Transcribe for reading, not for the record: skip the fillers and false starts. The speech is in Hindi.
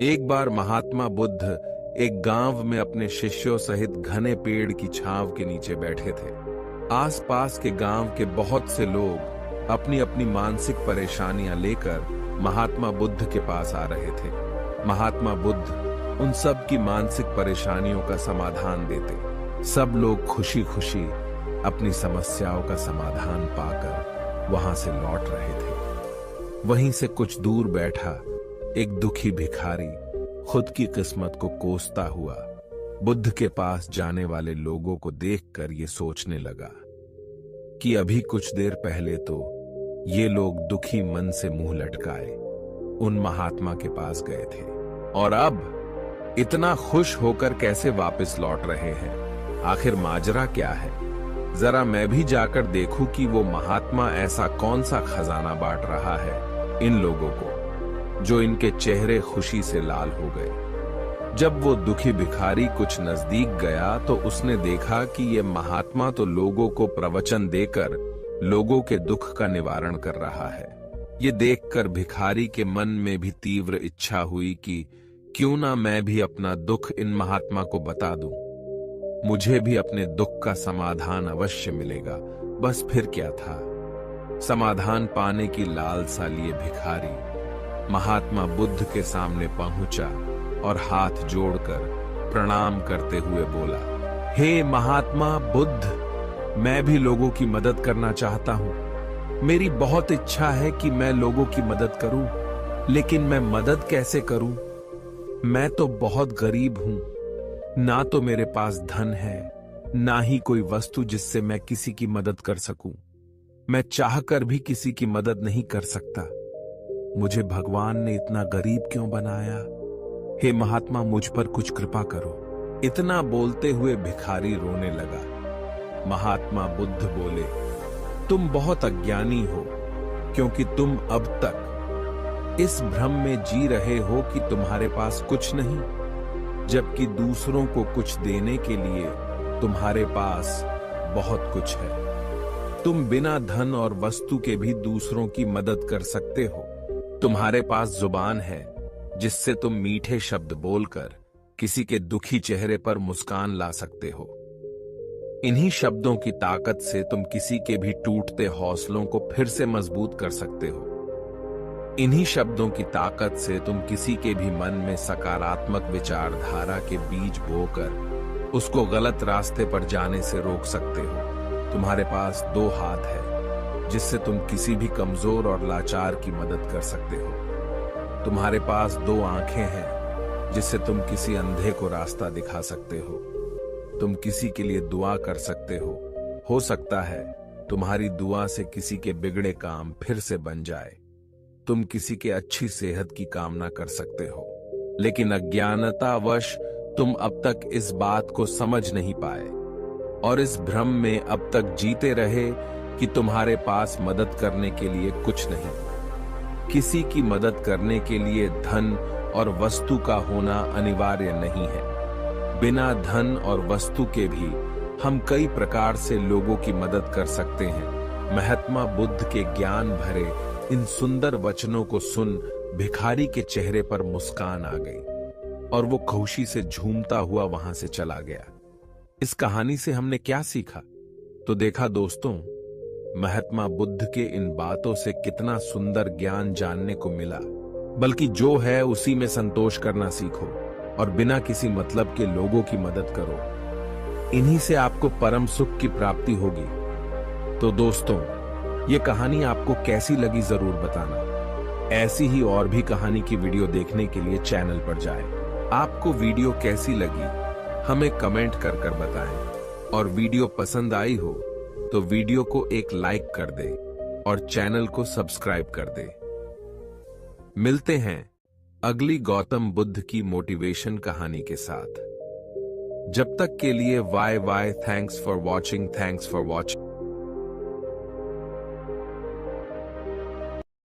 एक बार महात्मा बुद्ध एक गांव में अपने शिष्यों सहित घने पेड़ की छांव के नीचे बैठे थे। आसपास के गांव के बहुत से लोग अपनी अपनी मानसिक परेशानियां लेकर महात्मा बुद्ध के पास आ रहे थे। महात्मा बुद्ध उन सब की मानसिक परेशानियों का समाधान देते। सब लोग खुशी खुशी अपनी समस्याओं का समाधान पाकर वहां से लौट रहे थे। वहीं से कुछ दूर बैठा एक दुखी भिखारी खुद की किस्मत को कोसता हुआ बुद्ध के पास जाने वाले लोगों को देखकर ये सोचने लगा कि अभी कुछ देर पहले तो ये लोग दुखी मन से मुंह लटकाए उन महात्मा के पास गए थे और अब इतना खुश होकर कैसे वापस लौट रहे हैं। आखिर माजरा क्या है? जरा मैं भी जाकर देखूं कि वो महात्मा ऐसा कौन सा खजाना बांट रहा है इन लोगों को जो इनके चेहरे खुशी से लाल हो गए। जब वो दुखी भिखारी कुछ नजदीक गया तो उसने देखा कि ये महात्मा तो लोगों को प्रवचन देकर लोगों के दुख का निवारण कर रहा है। ये देखकर भिखारी के मन में भी तीव्र इच्छा हुई कि क्यों ना मैं भी अपना दुख इन महात्मा को बता दूं। मुझे भी अपने दुख का समाधान अवश्य मिलेगा। बस फिर क्या था, समाधान पाने की लालसा लिए भिखारी महात्मा बुद्ध के सामने पहुंचा और हाथ जोड़कर प्रणाम करते हुए बोला, हे महात्मा बुद्ध, मैं भी लोगों की मदद करना चाहता हूं। मेरी बहुत इच्छा है कि मैं लोगों की मदद करूं, लेकिन मैं मदद कैसे करूं? मैं तो बहुत गरीब हूं, ना तो मेरे पास धन है, ना ही कोई वस्तु जिससे मैं किसी की मदद कर सकूं। मैं चाहकर भी किसी की मदद नहीं कर सकता। मुझे भगवान ने इतना गरीब क्यों बनाया? हे महात्मा, मुझ पर कुछ कृपा करो। इतना बोलते हुए भिखारी रोने लगा। महात्मा बुद्ध बोले, तुम बहुत अज्ञानी हो, क्योंकि तुम अब तक इस भ्रम में जी रहे हो कि तुम्हारे पास कुछ नहीं, जबकि दूसरों को कुछ देने के लिए तुम्हारे पास बहुत कुछ है। तुम बिना धन और वस्तु के भी दूसरों की मदद कर सकते हो। तुम्हारे पास जुबान है जिससे तुम मीठे शब्द बोलकर किसी के दुखी चेहरे पर मुस्कान ला सकते हो। इन्हीं शब्दों की ताकत से तुम किसी के भी टूटते हौसलों को फिर से मजबूत कर सकते हो। इन्हीं शब्दों की ताकत से तुम किसी के भी मन में सकारात्मक विचारधारा के बीज बोकर उसको गलत रास्ते पर जाने से रोक सकते हो। तुम्हारे पास दो हाथ है जिससे तुम किसी भी कमजोर और लाचार की मदद कर सकते हो। तुम्हारे पास दो आंखें हैं जिससे तुम किसी अंधे को रास्ता दिखा सकते हो। तुम किसी के लिए दुआ कर सकते हो सकता है तुम्हारी दुआ से किसी के बिगड़े काम फिर से बन जाए। तुम किसी के अच्छी सेहत की कामना कर सकते हो, लेकिन अज्ञानतावश तुम अब तक इस बात को समझ नहीं पाए और इस भ्रम में अब तक जीते रहे कि तुम्हारे पास मदद करने के लिए कुछ नहीं। किसी की मदद करने के लिए धन और वस्तु का होना अनिवार्य नहीं है। बिना धन और वस्तु के भी हम कई प्रकार से लोगों की मदद कर सकते हैं। महात्मा बुद्ध के ज्ञान भरे इन सुंदर वचनों को सुन भिखारी के चेहरे पर मुस्कान आ गई और वो खुशी से झूमता हुआ वहां से चला गया। इस कहानी से हमने क्या सीखा? तो देखा दोस्तों, महात्मा बुद्ध के इन बातों से कितना सुंदर ज्ञान जानने को मिला। बल्कि जो है उसी में संतोष करना सीखो और बिना किसी मतलब के लोगों की मदद करो। इन्हीं से आपको परम सुख की प्राप्ति होगी। तो दोस्तों, ये कहानी आपको कैसी लगी जरूर बताना। ऐसी ही और भी कहानी की वीडियो देखने के लिए चैनल पर जाएं। आपको वीडियो कैसी लगी हमें कमेंट कर बताएं और वीडियो पसंद आई हो तो वीडियो को एक लाइक कर दे और चैनल को सब्सक्राइब कर दे। मिलते हैं अगली गौतम बुद्ध की मोटिवेशन कहानी के साथ। जब तक के लिए bye bye. Thanks for watching.